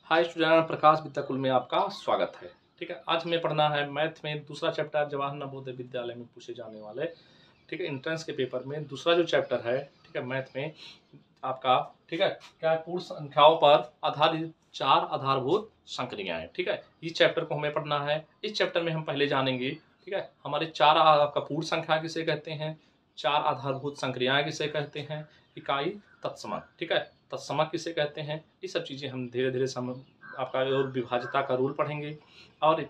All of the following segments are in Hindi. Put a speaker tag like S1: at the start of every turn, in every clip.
S1: हाय स्टूडेंट, प्रकाश विद्याकुल में आपका स्वागत है। ठीक है, आज हमें पढ़ना है मैथ में दूसरा चैप्टर जवाहर नवोदय विद्यालय में पूछे जाने वाले, ठीक है, एंट्रेंस के पेपर में दूसरा जो चैप्टर है, ठीक है, मैथ में आपका, ठीक है, क्या है, पूर्ण संख्याओं पर आधारित 4 आधारभूत संक्रियाएं। ठीक है, इस चैप्टर को हमें पढ़ना है। इस चैप्टर में हम पहले जानेंगे, ठीक है, हमारे 4 आपका पूर्ण संख्या किसे कहते हैं, 4 आधारभूत संक्रियाएं किसे कहते हैं, इकाई तत्समक, ठीक है, तत्समक किसे कहते हैं। ये सब चीजें हम धीरे धीरे आपका और विभाज्यता का रूल पढ़ेंगे और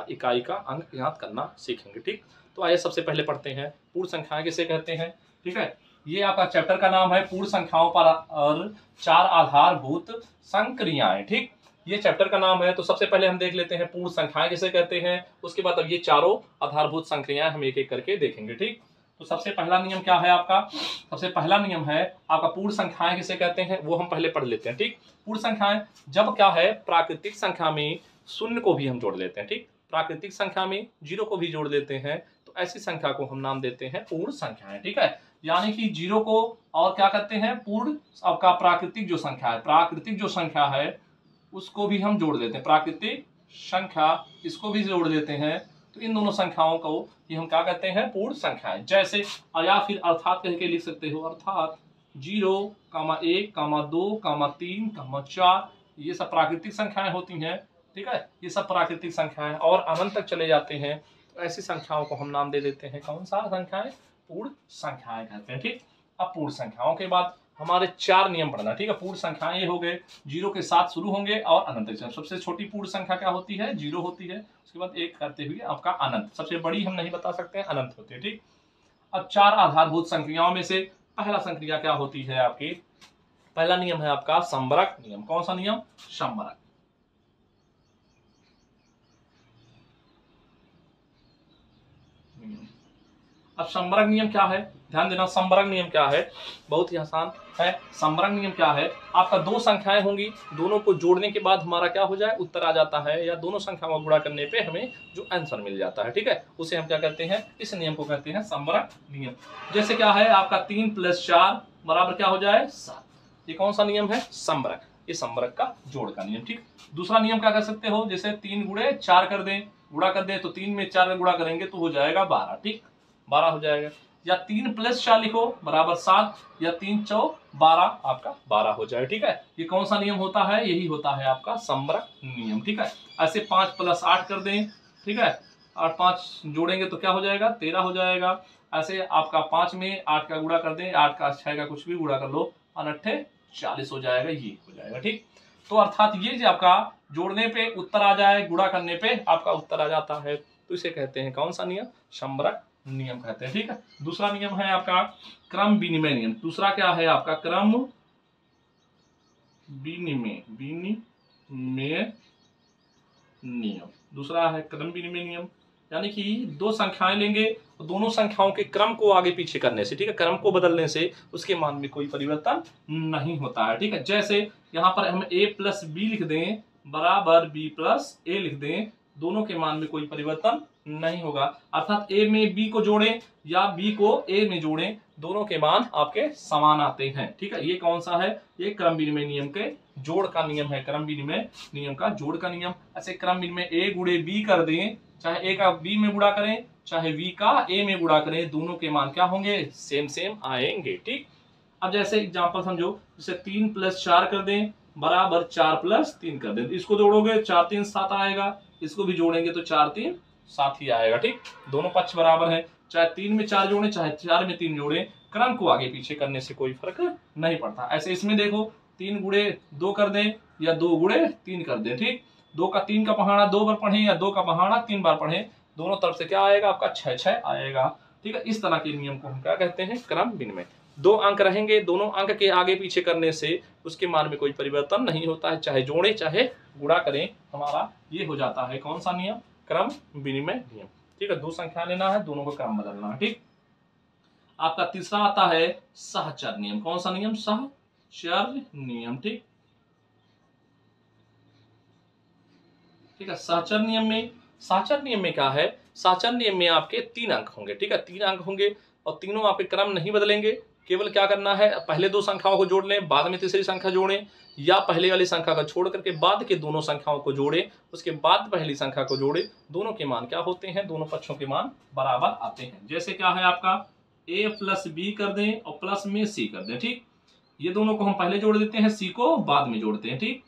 S1: इकाई का अंक ज्ञात करना सीखेंगे। ठीक, तो आइए सबसे पहले पढ़ते हैं पूर्ण संख्याएं किसे कहते हैं। ठीक है, ये आपका चैप्टर का नाम है पूर्ण संख्याओं पर और 4 आधारभूत संक्रियाएं। ठीक, ये चैप्टर का नाम है। तो सबसे पहले हम देख लेते हैं पूर्ण संख्याएं किसे कहते हैं, उसके बाद अब ये चारों आधारभूत संक्रियाएं हम एक एक करके देखेंगे। ठीक, तो सबसे पहला नियम क्या है आपका, सबसे पहला नियम है आपका पूर्ण संख्याएं किसे कहते हैं, वो हम पहले पढ़ लेते हैं। ठीक, पूर्ण संख्याएं जब क्या है, प्राकृतिक संख्या में शून्य को भी हम जोड़ लेते हैं। ठीक, प्राकृतिक संख्या में 0 को भी जोड़ देते हैं, तो ऐसी संख्या को हम नाम देते हैं पूर्ण संख्याएं। ठीक है, यानी कि 0 को और क्या करते हैं, पूर्ण आपका प्राकृतिक जो संख्या है, प्राकृतिक जो संख्या है उसको भी हम जोड़ देते हैं, प्राकृतिक संख्या इसको भी जोड़ देते हैं। तो इन दोनों संख्याओं को ये हम क्या कहते हैं, पूर्ण संख्याएं। जैसे या फिर अर्थात कह के लिख सकते हो, अर्थात 0, 1, 2, 3, 4 ये सब प्राकृतिक संख्याएं होती हैं। ठीक है, ये सब प्राकृतिक संख्याएं और अनंत तक चले जाते हैं, तो ऐसी संख्याओं को हम नाम दे देते हैं कौन सा संख्याएं, पूर्ण संख्याएं कहते हैं। ठीक, अब पूर्ण संख्याओं के बाद हमारे 4 नियम पढ़ना। ठीक है, पूर्ण संख्याएं ये हो गए, 0 के साथ शुरू होंगे और अनंत तक। सबसे छोटी पूर्ण संख्या क्या होती है, 0 होती है, उसके बाद 1 करते हुए आपका अनंत, सबसे बड़ी हम नहीं बता सकते हैं, अनंत होती है। ठीक, अब 4 आधारभूत संक्रियाओं में से पहला संक्रिया क्या होती है आपकी, पहला नियम है आपका संबरक नियम। कौन सा नियम, संबरक। अब संबरक नियम क्या है, ध्यान देना, संबरक नियम क्या है, बहुत ही आसान है। संबरक नियम क्या है, आपका 2 संख्याएं होंगी, दोनों को जोड़ने के बाद हमारा क्या हो जाए, उत्तर आ जाता है, या दोनों संख्याओं को गुणा करने पे हमें जो आंसर मिल जाता है। ठीक है, उसे हम क्या कहते हैं, इस नियम को कहते हैं संबरक नियम। जैसे क्या है आपका 3 + 4 बराबर क्या हो जाए, 7। ये कौन सा नियम है, संबरक, ये संबरक का जोड़ का नियम। ठीक, दूसरा नियम क्या कर सकते हो, जैसे 3 × 4 कर दें, गुणा कर दें, तो 3 में 4 गुणा करेंगे तो हो जाएगा 12। ठीक, 12 हो जाएगा, या 3 + 4 लिखो बराबर 7, या 3 × 4 12 आपका 12 हो जाए। ठीक है, ये कौन सा नियम होता है, यही होता है आपका संबरक नियम। ठीक है, ऐसे 5 + 8 कर दें, ठीक है, और 5 जोड़ेंगे तो क्या हो जाएगा, 13 हो जाएगा। ऐसे आपका 5 में 8 का गुणा कर दें, 8 का 6 का कुछ भी गुणा कर लो, 8 40 हो जाएगा, ये हो जाएगा। ठीक, तो अर्थात ये जो आपका जोड़ने पे उत्तर आ जाए, गुणा करने पे आपका उत्तर आ जाता है, तो इसे कहते हैं कौन सा नियम, संबरक नियम कहते हैं। ठीक है, दूसरा नियम है आपका क्रम विनिमय नियम। दूसरा क्या है आपका, क्रम विनिमय नियम। दूसरा है क्रम विनिमय नियम, यानी कि 2 संख्याएं लेंगे, दोनों संख्याओं के क्रम को आगे पीछे करने से, ठीक है, क्रम को बदलने से उसके मान में कोई परिवर्तन नहीं होता है। ठीक है, जैसे यहाँ पर हम a + b लिख दें बराबर b + a लिख दें, दोनों के मान में कोई परिवर्तन नहीं होगा। अर्थात a में b को जोड़ें या b को a में जोड़ें, दोनों के मान आपके समान आते हैं। ठीक है, ये कौन सा है, ये क्रम विनिमय नियम के जोड़ का नियम है, क्रम विनिमय नियम का जोड़ का नियम। ऐसे क्रम विनिमय a × b कर दें, चाहे a का b में गुणा करें, चाहे v का a में गुणा करें, दोनों के मान क्या होंगे, सेम आएंगे। ठीक, अब जैसे एग्जांपल समझो, जैसे 3 + 4 कर दें बराबर 4 + 3 कर दें, इसको जोड़ोगे 4 3 7 आएगा, इसको भी जोड़ेंगे तो 4 3 7 ही आएगा। ठीक, दोनों पक्ष बराबर है, चाहे 3 में 4 जोड़े, चाहे 4 में 3 जोड़े, क्रम को आगे पीछे करने से कोई फर्क नहीं पड़ता। ऐसे इसमें देखो 3 × 2 कर दें या 2 × 3 कर दें। ठीक, 2 का 3 का पहाड़ा 2 बार पढ़ें या 2 का पहाड़ा 3 बार पढ़ें, दोनों तरफ से क्या आएगा आपका 6 आएगा। ठीक है, इस तरह के नियम को हम क्या कहते हैं, क्रम विनिमय। 2 अंक रहेंगे, दोनों अंक के आगे पीछे करने से उसके मान में कोई परिवर्तन नहीं होता है, चाहे जोड़े चाहे गुणा करें, हमारा ये हो जाता है कौन सा नियम, क्रम विनिमय नियम। ठीक है, 2 संख्या लेना है, दोनों को क्रम बदलना है। ठीक, आपका तीसरा आता है सहचर नियम। कौन सा नियम, सहचर नियम। ठीक, ठीक है, सहचर नियम में क्या है, सहचर नियम में आपके 3 अंक होंगे। ठीक है, 3 अंक होंगे और तीनों आपके क्रम नहीं बदलेंगे, केवल क्या करना है, पहले दो संख्याओं को जोड़ लें, बाद में तीसरी संख्या जोड़ें, या पहले वाली संख्या का छोड़ करके बाद के दोनों संख्याओं को जोड़ें, उसके बाद पहली संख्या को जोड़ें, दोनों के मान क्या होते हैं, दोनों पक्षों के मान बराबर आते हैं। जैसे क्या है आपका a प्लस बी कर दें और प्लस में c कर दें, ठीक। ये दोनों को हम पहले जोड़ देते हैं, c को बाद में जोड़ते हैं, ठीक।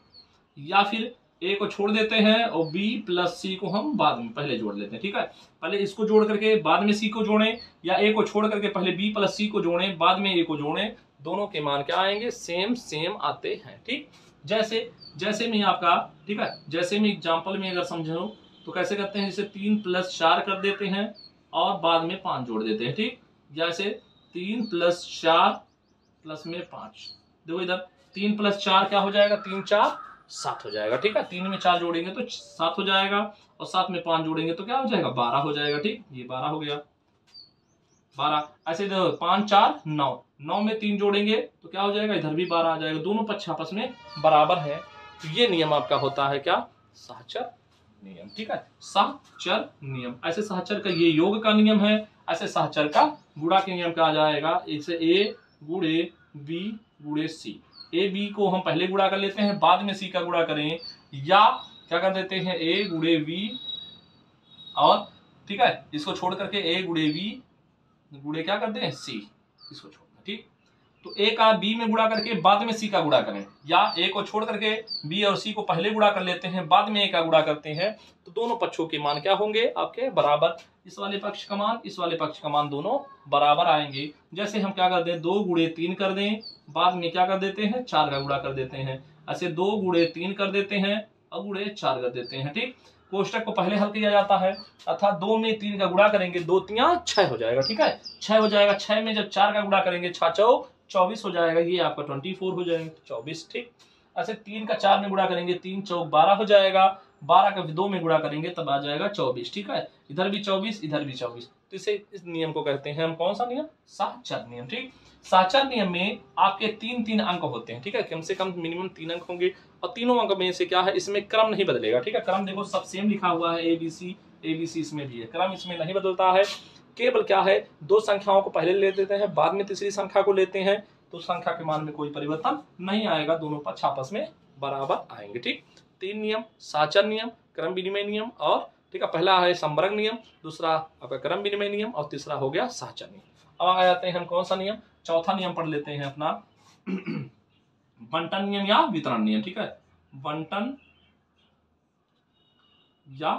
S1: या फिर a को छोड़ देते हैं और b प्लस c को हम बाद में पहले जोड़ लेते हैं, ठीक है। पहले इसको जोड़ करके बाद में c को जोड़ें, या a को छोड़ करके पहले b प्लस c को जोड़ें, बाद में a को जोड़ें, दोनों के मान क्या आएंगे, सेम सेम आते हैं, ठीक। जैसे में आपका, ठीक है, जैसे में एग्जांपल में अगर समझो तो कैसे करते हैं, जैसे 3 प्लस 4 कर देते हैं और बाद में 5 जोड़ देते हैं, ठीक। जैसे 3 प्लस 4 प्लस में 5, देखो इधर 3 प्लस 4 क्या हो जाएगा, 3 4 7 हो जाएगा, ठीक है। 3 में 4 जोड़ेंगे तो 7 हो जाएगा और 7 में 5 जोड़ेंगे तो क्या हो जाएगा, 12 हो जाएगा, ठीक। ये 12 हो गया, 12। ऐसे 5 4 9, 9 में 3 जोड़ेंगे तो क्या हो जाएगा, इधर भी 12 आ जाएगा, दोनों पक्ष आपस में बराबर है। तो ये नियम आपका होता है क्या, सहचर नियम, ठीक है, सहचर नियम। ऐसे सहचर का ये योग का नियम है, ऐसे सहचर का गुणा के नियम का आ जाएगा, इसे a गुणे b गुणे c। ए बी को हम पहले गुणा कर लेते हैं, बाद में सी का गुणा करें, या क्या कर देते हैं, a गुणे v और, ठीक है, इसको छोड़ करके a गुणे v गुणे क्या करते हैं, c, इसको छोड़ना, ठीक। तो a का b में गुणा करके बाद में c का गुणा करें, या a को छोड़ करके b और c को पहले गुणा कर लेते हैं, बाद में a का गुणा करते हैं, तो दोनों पक्षों के मान क्या होंगे आपके बराबर। इस वाले पक्ष का मान, इस वाले पक्ष का मान दोनों बराबर आएंगे। जैसे हम क्या कर दें, 2 गुणे 3 कर दें, बाद में क्या कर देते हैं, 4 का गुणा कर देते हैं। ऐसे 2 गुणे 3 कर देते हैं और गुणे 4 कर देते हैं, ठीक। कोष्टक को पहले हल किया जाता है, अर्थात 2 में 3 का गुणा करेंगे, 2 3 6 हो जाएगा, ठीक है, 6 हो जाएगा। 6 में जब 4 का गुणा करेंगे, 6 4 24 हो जाएगा, ये आपका 24 हो जाएगा, 24, ठीक। ऐसे 3 का 4 में गुणा करेंगे, 3 4 12 हो जाएगा, 12 का 2 में गुणा करेंगे तब आ जाएगा 24, ठीक है। इधर भी 24, इधर भी 24। तो इस नियम को कहते हैं हम कौन सा नियम, सहचर नियम, ठीक। सहचर नियम में आपके 3 अंक होते हैं, ठीक है, कम से कम मिनिमम 3 अंक होंगे, और तीनों अंक में से क्या है, इसमें क्रम नहीं बदलेगा, ठीक है। क्रम देखो सब सेम लिखा हुआ है, ABC इसमें भी है, क्रम इसमें नहीं बदलता है। केवल क्या है, दो संख्याओं को पहले ले लेते हैं, बाद में तीसरी संख्या को लेते हैं, तो संख्या के मान में कोई परिवर्तन नहीं आएगा, दोनों पक्ष आपस में बराबर आएंगे, ठीक। 3 नियम, सहचर नियम, क्रम विनिमय नियम, और ठीक है, पहला है संवर्ग नियम, दूसरा आपका क्रम विनिमय नियम, और तीसरा हो गया सहचर नियम। अब आ जाते हैं हम कौन सा नियम, चौथा नियम पढ़ लेते हैं अपना बंटन नियम या वितरण नियम, ठीक है। बंटन या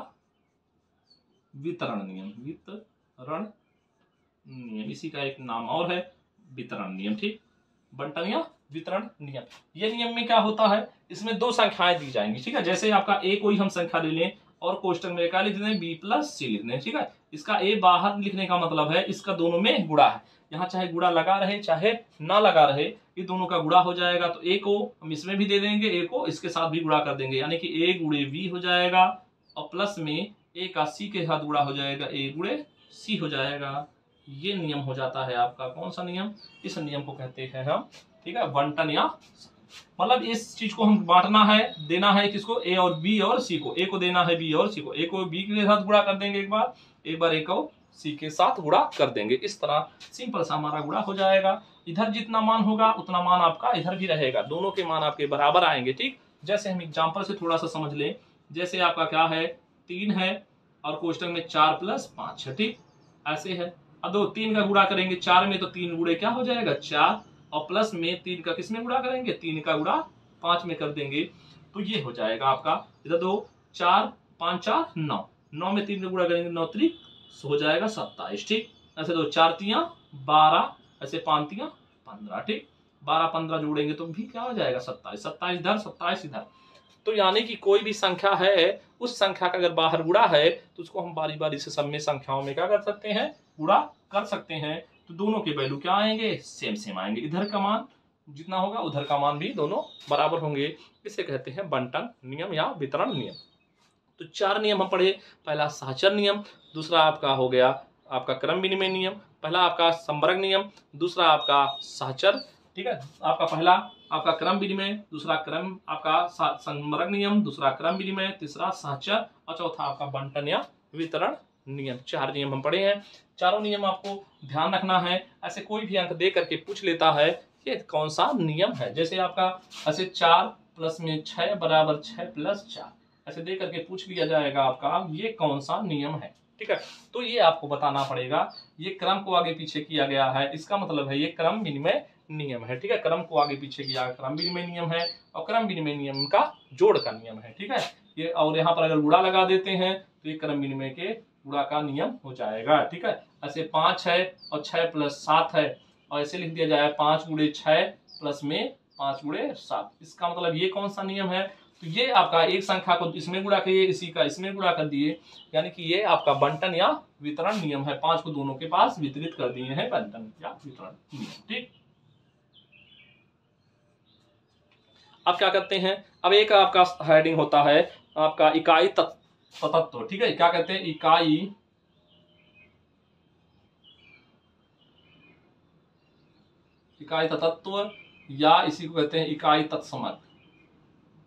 S1: वितरण नियम, वितरण नियम, इसी का एक नाम और है वितरण नियम, ठीक। बंटन या वितरण नियम, ये नियम में क्या होता है, इसमें 2 संख्याएं दी जाएंगी, ठीक है। जैसे आपका a कोई हम संख्या ले लें और कोष्टक में क्या लिख दें, b प्लस c लिख दें, ठीक है। इसका a बाहर लिखने का मतलब है इसका दोनों में गुणा है, यहाँ चाहे गुणा लगा रहे चाहे ना लगा रहे, ये दोनों का गुणा हो जाएगा। तो a को हम इसमें भी दे देंगे, a को इसके साथ भी गुणा कर देंगे, यानी कि a गुणे b हो जाएगा, और प्लस में a का c के साथ गुणा हो जाएगा, a गुणे c हो जाएगा। ये नियम हो जाता है आपका कौन सा नियम, इस नियम को कहते हैं हम, ठीक है, बंटन या, मतलब इस चीज को हम बांटना है, देना है किसको, a और b और c को, a को देना है b और c को, a को b के साथ गुणा कर देंगे एक बार a को c के साथ गुणा कर देंगे, इस तरह सिंपल सा हमारा गुणा हो जाएगा। इधर जितना मान होगा उतना मान आपका इधर भी रहेगा, दोनों के मान आपके बराबर आएंगे, ठीक। जैसे हम एग्जाम्पल से थोड़ा सा समझ लें, जैसे आपका क्या है, 3 है और कोष्टक में 4 प्लस 5 है, ठीक, ऐसे है। अब 3 का गुणा करेंगे 4 में, तो 3 गुणे क्या हो जाएगा 4, और प्लस में 3 का किस में गुणा करेंगे, 3 का गुणा 5 में कर देंगे, तो ये हो जाएगा आपका, इधर 2 4 5 4 9, 9 में 3 का गुणा करेंगे 9 3 हो जाएगा 27, ठीक। ऐसे 2 4 3 12, ऐसे 5 3 15, ठीक। 12 15 जोड़ेंगे तो भी क्या हो जाएगा 27, 27 इधर 27 इधर। तो यानी कि कोई भी संख्या है, उस संख्या का अगर बाहर गुणा है तो उसको हम बारी बारी से सब में संख्याओं में क्या कर सकते हैं, गुणा कर सकते हैं, तो दोनों के वैल्यू क्या आएंगे, सेम सेम आएंगे, इधर का मान जितना होगा उधर का मान भी दोनों बराबर होंगे। इसे कहते हैं बंटन नियम या वितरण नियम। तो 4 नियम हम पढ़े, पहला सहचर नियम, दूसरा आपका हो गया आपका क्रम विनिमय नियम, पहला आपका संवर्ग नियम, दूसरा आपका सहचर, ठीक है, आपका पहला आपका क्रम विनिमय, दूसरा क्रम आपका संवर्ग नियम, दूसरा क्रम विनिमय, तीसरा सहचर, और चौथा आपका बंटन या वितरण नियम। 4 नियम हम पढ़े हैं। चारों नियम आपको ध्यान रखना है। ऐसे कोई भी अंक दे करके पूछ लेता है ये कौन सा नियम है, जैसे आपका ऐसे 4 प्लस में 6 बराबर 6 प्लस 4, ऐसे दे करके पूछ लिया जाएगा आपका ये कौन सा नियम है। ठीक है, तो ये आपको बताना पड़ेगा। ये क्रम को आगे पीछे किया गया है, इसका मतलब है ये क्रम विनिमय नियम है। ठीक है, क्रम को आगे पीछे किया क्रम विनिमय नियम है, और क्रम विनिमय नियम का जोड़ का नियम है। ठीक है, ये और यहाँ पर अगर गुणा लगा देते हैं तो ये क्रम विनिमय के गुणा का नियम हो जाएगा। ठीक है, ऐसे 5 है और 6 प्लस 7 है, और ऐसे लिख दिया जाए 5 गुणे 6 प्लस में 5 गुणे 7। इसका मतलब ये कौन सा नियम है, तो ये आपका एक संख्या को इसमें गुणा करिए, इसी का इसमें गुणा कर दिए, यानी कि ये आपका बंटन या वितरण नियम है। 5 को दोनों के पास वितरित कर दिए हैं, बंटन या वितरण नियम। ठीक, अब क्या करते हैं, अब एक आपका हेडिंग होता है आपका इकाई तत्व। ठीक है, क्या कहते हैं, इकाई तत्व, या इसी को कहते हैं इकाई तत्समक,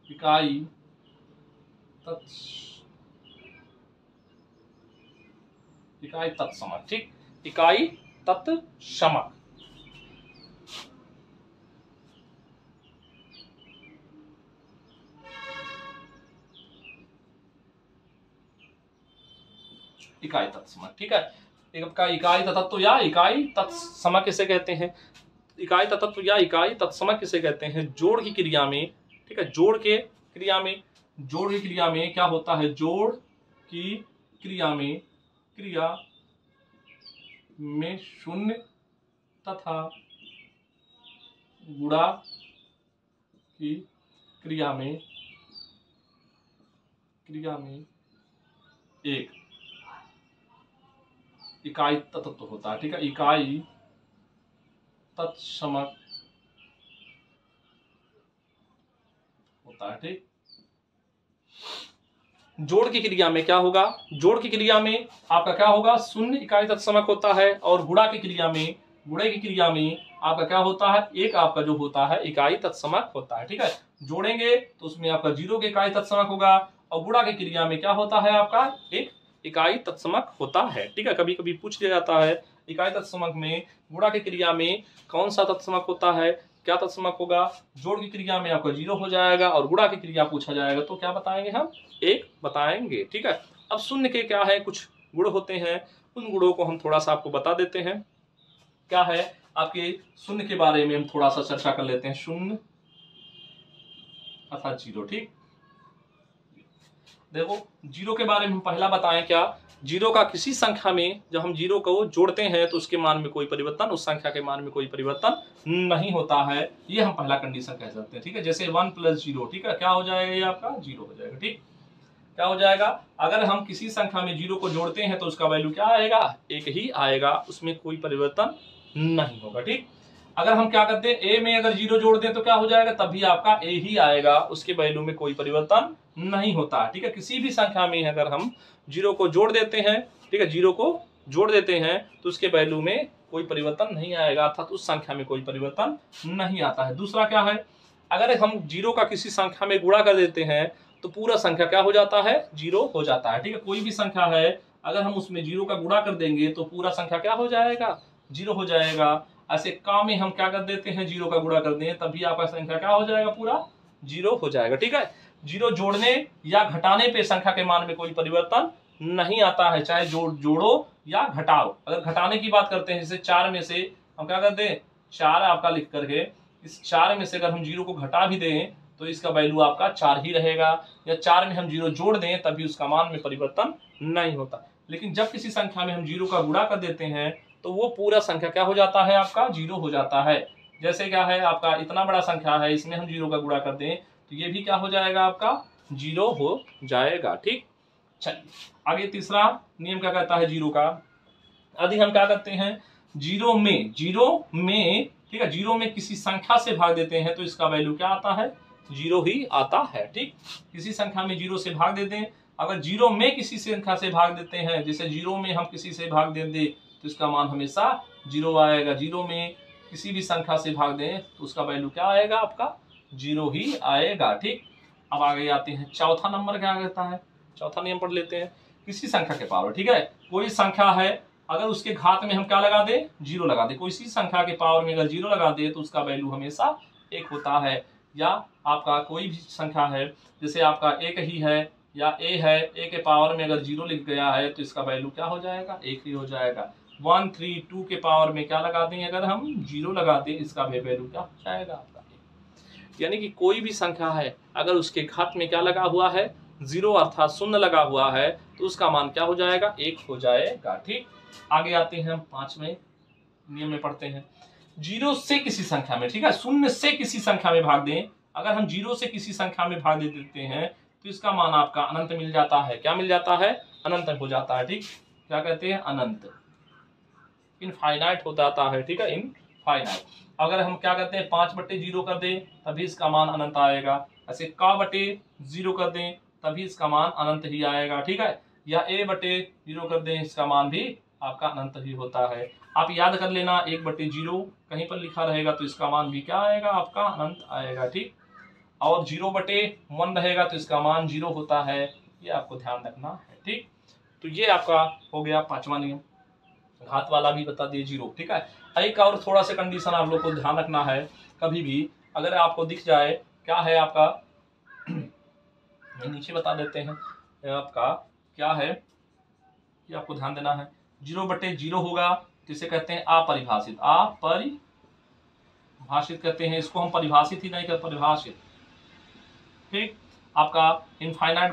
S1: इकाई तत्समक। ठीक, इकाई तत्समक। इकाई तत्समक। ठीक है, आपका इकाई तत्व या इकाई तत्समक किसे कहते हैं, इकाई तत्व या इकाई तत्समक किसे कहते हैं, जोड़ की क्रिया में। ठीक है, जोड़ की क्रिया में क्या होता है, जोड़ की क्रिया में शून्य तथा गुणा की क्रिया में एक इकाई तत्व होता है। ठीक है, इकाई तत्समक होता है। ठीक, जोड़ की क्रिया में क्या होगा, जोड़ की क्रिया में आपका क्या होगा, शून्य इकाई तत्समक होता है, और गुणा की क्रिया में आपका क्या होता है, एक आपका जो होता है इकाई तत्समक होता है। ठीक है, जोड़ेंगे तो उसमें आपका 0 के इकाई तत्समक होगा, और गुणा की क्रिया में क्या होता है आपका एक इकाई तत्समक होता है। ठीक है, कभी कभी पूछ लिया जाता है इकाई तत्समक में गुणा की क्रिया में कौन सा तत्समक होता है, क्या तत्समक होगा, जोड़ की क्रिया में आपका 0 हो जाएगा, और गुणा की क्रिया पूछा जाएगा तो क्या बताएंगे हम, एक बताएंगे। ठीक है, अब शून्य के क्या है, कुछ गुण होते हैं, उन गुणों को हम थोड़ा सा आपको बता देते हैं। क्या है आपके शून्य के बारे में हम थोड़ा सा चर्चा कर लेते हैं, शून्य अर्थात 0। ठीक, देखो 0 के बारे में हम पहला बताएं, क्या 0 का किसी संख्या में जब हम 0 को जोड़ते हैं तो उसके मान में कोई परिवर्तन, उस संख्या के मान में कोई परिवर्तन नहीं होता है, ये हम पहला कंडीशन कह सकते हैं। ठीक है, जैसे 1 + 0, ठीक है, क्या हो जाएगा, ये आपका 0 हो जाएगा। ठीक, क्या हो जाएगा, अगर हम किसी संख्या में 0 को जोड़ते हैं तो उसका वैल्यू क्या आएगा, 1 ही आएगा, उसमें कोई परिवर्तन नहीं होगा। ठीक, अगर हम क्या करते हैं, a में अगर 0 जोड़ दें तो क्या हो जाएगा, तभी आपका a ही आएगा, उसके वैल्यू में कोई परिवर्तन नहीं होता। ठीक है, किसी भी संख्या में अगर हम 0 को जोड़ देते हैं, ठीक है, 0 को जोड़ देते हैं तो उसके वैल्यू में कोई परिवर्तन नहीं आएगा, अर्थात उस संख्या में कोई परिवर्तन नहीं आता है। दूसरा क्या है, अगर हम 0 का किसी संख्या में गुणा कर देते हैं तो पूरा संख्या क्या हो जाता है, 0 हो जाता है। ठीक है, कोई भी संख्या है अगर हम उसमें 0 का गुणा कर देंगे तो पूरा संख्या क्या हो जाएगा, 0 हो जाएगा। ऐसे का में हम क्या कर देते हैं, 0 का गुणा कर दें तभी आपका संख्या क्या हो जाएगा, पूरा 0 हो जाएगा। ठीक है, 0 जोड़ने या घटाने पे संख्या के मान में कोई परिवर्तन नहीं आता है, चाहे जोड़ो या घटाओ। अगर घटाने की बात करते हैं, जैसे 4 में से हम क्या कर दें, 4 आपका लिख करके, इस 4 में से अगर हम 0 को घटा भी दें तो इसका वैल्यू आपका 4 ही रहेगा, या 4 में हम 0 जोड़ दें तभी उसका मान में परिवर्तन नहीं होता। लेकिन जब किसी संख्या में हम 0 का गुणा कर देते हैं तो वो पूरा संख्या क्या हो जाता है, आपका 0 हो जाता है। जैसे क्या है, आपका इतना बड़ा संख्या है, इसमें हम 0 का गुणा कर दें तो ये भी क्या हो जाएगा, आपका 0 हो जाएगा। ठीक, चलिए आगे तीसरा नियम क्या कहता है 0 का, यदि हम क्या करते हैं, 0 में ठीक है, 0 में किसी संख्या से भाग देते हैं तो इसका वैल्यू क्या आता है, 0 ही आता है। ठीक, किसी संख्या में 0 से भाग देते हैं, अगर 0 में किसी संख्या से भाग देते हैं, जैसे 0 में हम किसी से भाग दे दें तो इसका मान हमेशा 0 आएगा। 0 में किसी भी संख्या से भाग दें तो उसका वैल्यू क्या आएगा, आपका 0 ही आएगा। ठीक, अब आगे आते हैं, चौथा नंबर क्या कहता है, चौथा नियम पढ़ लेते हैं, किसी संख्या के पावर। ठीक है, कोई संख्या है अगर उसके घात में हम क्या लगा दे, 0 लगा दे। कोई सी संख्या के पावर में अगर 0 लगा दे तो उसका वैल्यू हमेशा 1 होता है। या आपका कोई भी संख्या है, जैसे आपका 1 ही है या a है, a के पावर में अगर 0 लिख गया है तो इसका वैल्यू क्या हो जाएगा, 1 ही हो जाएगा। 1 3 2 के पावर में क्या लगा दें, अगर हम 0 लगा दें इसका वैल्यू क्या हो जाएगा आपका 1। यानी कि कोई भी संख्या है अगर उसके घात में क्या लगा हुआ है, 0 अर्थात 0 लगा हुआ है तो उसका मान क्या हो जाएगा, 1 हो जाएगा। ठीक, आगे आते हैं हम 5वें नियम में पढ़ते हैं। 0 से किसी संख्या में, ठीक है, 0 से किसी संख्या में भाग दें। अगर हम 0 से किसी संख्या में भाग दे देते हैं तो इसका मान आपका अनंत मिल जाता है। क्या मिल जाता है, अनंत हो जाता है। ठीक, क्या कहते हैं, अनंत, इनफाइनाइट हो जाता है। ठीक है, इनफाइनाइट। अगर हम क्या करते हैं 5/0 कर दें तभी इसका मान अनंत आएगा। ऐसे k/0 कर दें तभी इसका मान अनंत ही आएगा। ठीक है, या a/0 कर दें इसका मान भी आपका अनंत ही होता है। आप याद कर लेना 1/0 कहीं पर लिखा रहेगा तो इसका मान भी क्या आएगा, आपका अनंत आएगा। ठीक, और 0/1 रहेगा तो इसका मान 0 होता है, ये आपको ध्यान रखना है। ठीक, तो ये आपका हो गया 5वां नियम। घात वाला भी बता दिए 0। ठीक है, एक और थोड़ा सा कंडीशन आप लोग को ध्यान रखना है, कभी भी अगर आपको दिख जाए क्या है आपका नीचे बता देते हैं आपका क्या है, ये आपको ध्यान देना है। 0/0 होगा तो इसे कहते हैं अपरिभाषित, अपरिभाषित कहते हैं इसको, हम परिभाषित ही नहीं कर, परिभाषित। ठीक, आपका इनफाइनाइट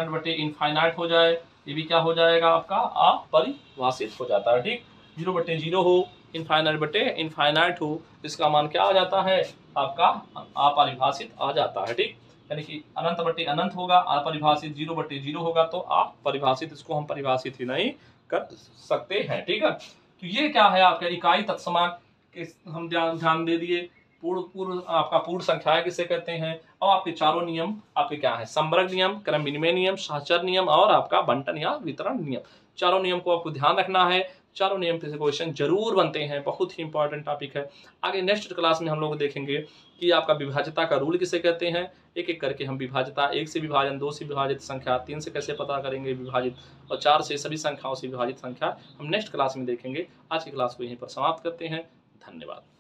S1: बटे इनफाइनाइट हो जाए, ये भी क्या हो जाएगा आपका अपरिभाषित हो जाता है। ठीक, 0/0 हो, इनफाइनाइट बटे इनफाइनाइट हो, इसका मान क्या आ जाता है आपका अपरिभाषित आ जाता है। ठीक, यानी कि अनंत बटे अनंत होगा अपरिभाषित, 0/0 होगा तो अपरिभाषित, इसको हम परिभाषित ही नहीं कर सकते हैं। ठीक है, तो ये क्या है आपका इकाई तत्समान के हम ध्यान दे दिए। पूर्ण संख्या किसे कहते हैं, और आपके चारों नियम आपके क्या है, संवर्ग नियम, क्रम विनिमय नियम, सहचर नियम और आपका बंटन या वितरण नियम। चारों नियम को आपको ध्यान रखना है। चारों नियम पे से क्वेश्चन जरूर बनते हैं, बहुत ही इंपॉर्टेंट टॉपिक है। आगे नेक्स्ट क्लास में हम लोग देखेंगे कि आपका विभाज्यता का रूल किसे कहते हैं, एक एक करके हम विभाज्यता, 1 से विभाजन, 2 से विभाजित संख्या, 3 से कैसे पता करेंगे विभाजित, और 4 से सभी संख्याओं से विभाजित संख्या हम नेक्स्ट क्लास में देखेंगे। आज की क्लास को यहीं पर समाप्त करते हैं। धन्यवाद।